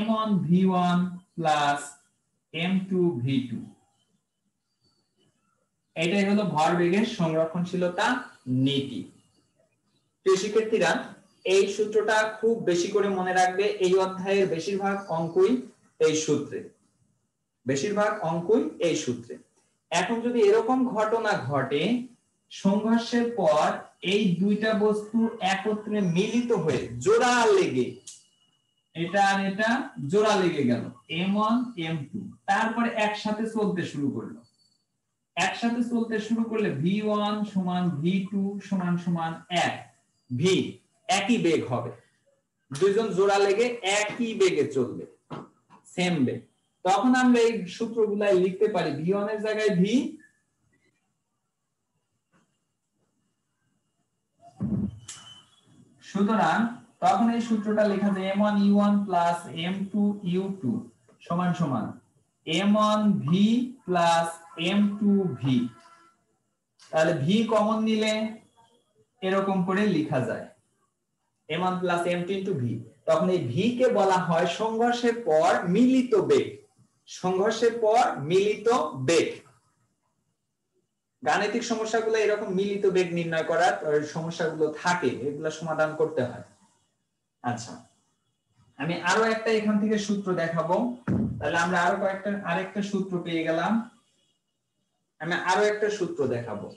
M1 V1 plus M2 V2। এটাই হলো ভরবেগের সংরক্ষণশীলতা নীতি। প্রিয় শিক্ষার্থীরা, এই সূত্রটা খুব বেশি করে মনে রাখবে। এই অধ্যায়ের বেশিরভাগ অঙ্কই এই সূত্রে, বেশিরভাগ অঙ্কই এই সূত্রে। এখন যদি এরকম ঘটনা ঘটে, সংঘর্ষের পর এই দুইটা বস্তু একত্রে মিলিত হয়ে জোড়া লেগে, এটা আর এটা জোড়া লেগে গেল M1 M2, তারপরে একসাথে চলতে শুরু করলো। একসাথে চলতে শুরু করলে V1 সমান V2 সমান সমান 1 V, একই বেগ হবে। দুইজন জোড়া লেগে একই বেগে চলবে, সেম বেগ। তখন আমরা এই সূত্রগুলাই লিখতে পারি V1 এর জায়গায় V, সুতরাং তখন এই সূত্রটা লেখা যায় M1 E1 plus M2 U2 সমান সমান M1 V plus M2 V। তাহলে V কমন নিলে এরকম করে লেখা যায় M1 plus M2 into V। তখন এই V কে বলা হয় সংঘর্ষের পর মিলিত বেগ। সংঘর্ষের পর মিলিত বেগ। গাণিতিক সমস্যাগুলো এরকম মিলিত বেগ নির্ণয় করার সমস্যাগুলো থাকে, এগুলো সমাধান করতে হয়। আচ্ছা, আমি আরো একটা এখান থেকে সূত্র দেখাবো। তাহলে আমরা আরেকটা সূত্র পেয়ে গেলাম। আমি আরো একটা সূত্র দেখাবো।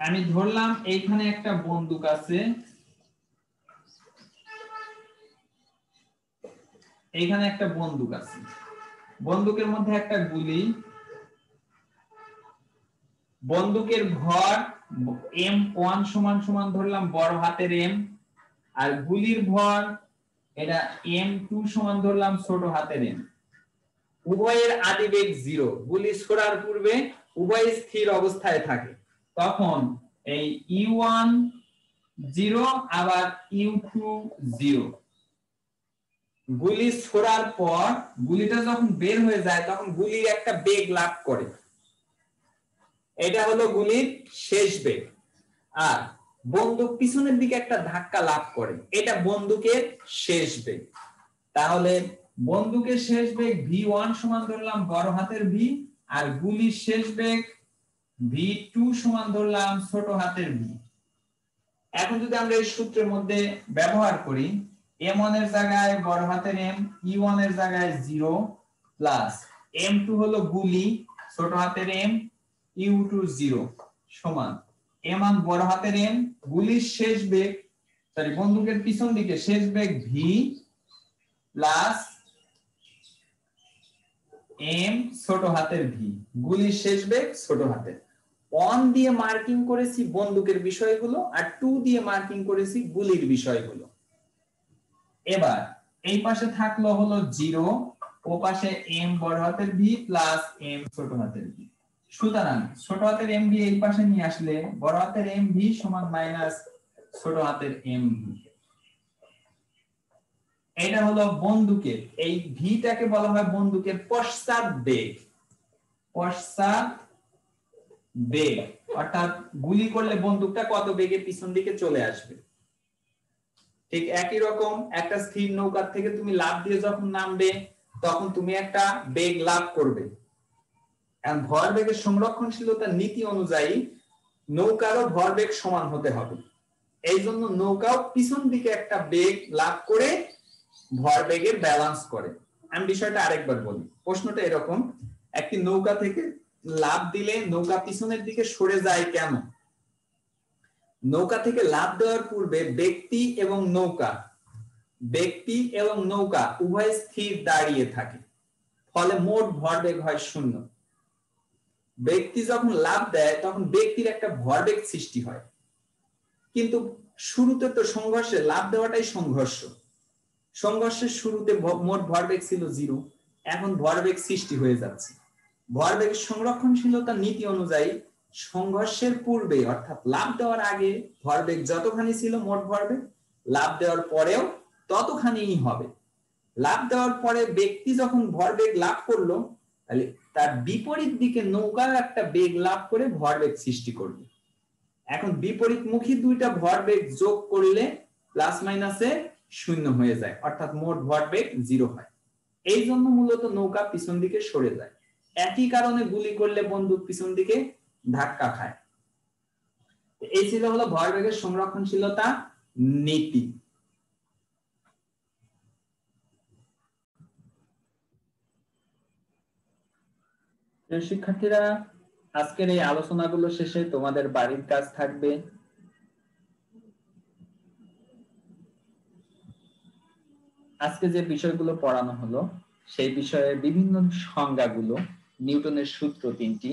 আমি ধরলাম এইখানে একটা বন্দুক আছে, এইখানে একটা বন্দুক আছে, বন্দুকের মধ্যে একটা গুলি, বন্দুকের ভর M1 সমান সমান ধরলাম বড় হাতের M, আর গুলির ভর এটা M2 সমান ধরলাম ছোট হাতের M। উভয়ের আদিবেগ 0, গুলি ছোড়ার পূর্বে উভয় স্থির অবস্থায় থাকে, তখন এই U1 0 আবার U2 0। গুলি ছোড়ার পর গুলিটা যখন বের হয়ে যায় তখন গুলির একটা বেগ লাভ করে, এটা হলো গুলির শেষ বেগ। আর বন্দুক পিছনের দিকে একটা ধাক্কা লাভ করে, এটা বন্দুকের শেষ বেগ। তাহলে বন্দুকের শেষ বেগ V1 সমান ধরলাম বড় হাতের V, আর গুলির শেষ বেগ V2 সমান ধরলাম ছোট হাতের V। এখন যদি আমরা এই সূত্রের মধ্যে ব্যবহার করি, M1 এর জায়গায় বড় হাতের M, E1 এর জায়গায় 0 প্লাস M2 হলো গুলি ছোট হাতের M, U2 0 সমান M1 বড় হাতের M, গুলির শেষ বেগ বন্দুকের পিছন দিকে শেষ বেগ V প্লাস M ছোট হাতের V, গুলির শেষ বেগ ছোট হাতের। 1 দিয়ে মার্কিং করেছি বন্দুকের বিষয়গুলো, আর 2 দিয়ে মার্কিং করেছি গুলির বিষয়গুলো। এবার এই পাশে থাকলো হলো 0, ও পাশে M বড় হাতের V প্লাস M ছোট হাতের V। সুতরাং ছোট হাতের M V এই পাশে নিয়ে আসলে বড় হাতের M V সমান মাইনাস ছোট হাতের M V। এটা হলো বন্দুকের, এই ভিটাকে বলা হয় বন্দুকের পশ্চাৎ বেগ। পশ্চাৎ বেগ অর্থাৎ গুলি করলে বন্দুকটা কত বেগে পিছন দিকে চলে আসবে। ঠিক একই রকম একটা স্থির নৌকার থেকে তুমি লাফ দিয়ে যখন নামবে তখন তুমি একটা বেগ লাভ করবে। আর ভরবেগের সংরক্ষণশীলতার নীতি অনুযায়ী নৌকারও ভরবেগ সমান হতে হবে, এই জন্য নৌকাও পিছন দিকে একটা বেগ লাভ করে ভরবেগের ব্যালেন্স করে। আমি বিষয়টা আরেকবার বলি, প্রশ্নটা এরকম, একটি নৌকা থেকে লাফ দিলে নৌকা পিছনের দিকে সরে যায় কেন? নৌকা থেকে লাফ দেওয়ার পূর্বে ব্যক্তি এবং নৌকা উভয় স্থির দাঁড়িয়ে থাকে, ফলে মোট ভরবেগ হয় 0। ব্যক্তি যখন লাফ দেয় তখন ব্যক্তির একটা ভরবেগ সৃষ্টি হয়, কিন্তু শুরুতে তো সংঘর্ষে লাফ দেওয়াটাই সংঘর্ষের শুরুতে মোট ভরবেগ ছিল 0, এখন ভরবেগ সৃষ্টি হয়ে যাচ্ছে। ভরবেগের সংরক্ষণশীলতার নীতি অনুযায়ী সংঘর্ষের পূর্বে অর্থাৎ লাফ দেওয়ার আগে ভরবেগ যতখানি ছিল মোট ভরবেগ, লাফ দেওয়ার পরেও ততখানিই হবে। লাফ দেওয়ার পরে ব্যক্তি যখন ভরবেগ লাভ করলো, তাহলে তার বিপরীত দিকে নৌকা একটা বেগ লাভ করে ভরবেগ সৃষ্টি করবে। এখন বিপরীতমুখী দুইটা ভরবেগ যোগ করলে প্লাস মাইনাসে 0 হয়ে যায়, অর্থাৎ মোট ভরবেগ 0 হয়। এই জন্য মূলত নৌকা পিছন দিকে সরে যায়। একই কারণে গুলি করলে বন্দুক পিছন দিকে ধাক্কা খায়। এই ছিল হলো ভরবেগের সংরক্ষণশীলতা নীতি। শিক্ষার্থীরা, আজকের এই আলোচনাগুলো শেষে তোমাদের বাড়ির কাজ থাকবে। আজকে যে বিষয়গুলো পড়ানো হলো সেই বিষয়ে বিভিন্ন সংজ্ঞাগুলো, নিউটনের সূত্র 3টি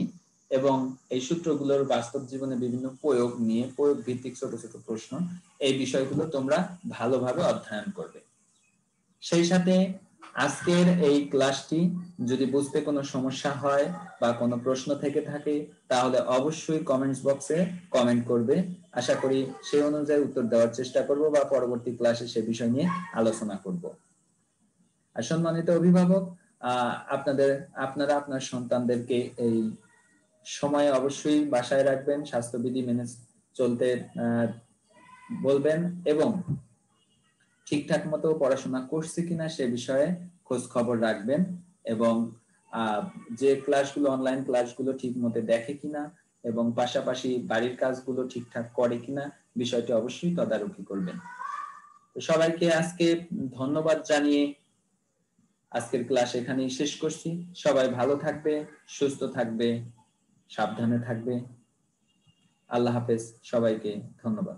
এবং এই সূত্রগুলোর বাস্তব জীবনে বিভিন্ন প্রয়োগ নিয়ে প্রয়োগ ভিত্তিক ছোট ছোট প্রশ্ন, এই বিষয়গুলো তোমরা ভালোভাবে অধ্যয়ন করবে। সেই সাথে আজকের এই ক্লাসটি যদি বুঝতে কোনো সমস্যা হয় বা কোনো প্রশ্ন থেকে থাকে তাহলে অবশ্যই কমেন্টস বক্সে কমেন্ট করবে। আশা করি সেই অনুযায়ী উত্তর দেওয়ার চেষ্টা করব বা পরবর্তী ক্লাসে সে বিষয় নিয়ে আলোচনা করব। আর সম্মানিত অভিভাবক, আপনারা আপনার সন্তানদেরকে এই সময়ে অবশ্যই বাসায় রাখবেন, স্বাস্থ্যবিধি মেনে চলতে বলবেন এবং ঠিকঠাক মতো পড়াশোনা করছে কিনা সে বিষয়ে খোঁজ খবর রাখবেন এবং যে ক্লাসগুলো অনলাইন ক্লাসগুলো ঠিক মতো দেখে কিনা এবং পাশাপাশি বাড়ির কাজগুলো ঠিকঠাক করে কিনা বিষয়টি অবশ্যই তদারকি করবেন। সবাইকে আজকে ধন্যবাদ জানিয়ে আজকের ক্লাস এখানেই শেষ করছি। সবাই ভালো থাকবে, সুস্থ থাকবে, সাবধানে থাকবে। আল্লাহ হাফেজ, সবাইকে ধন্যবাদ।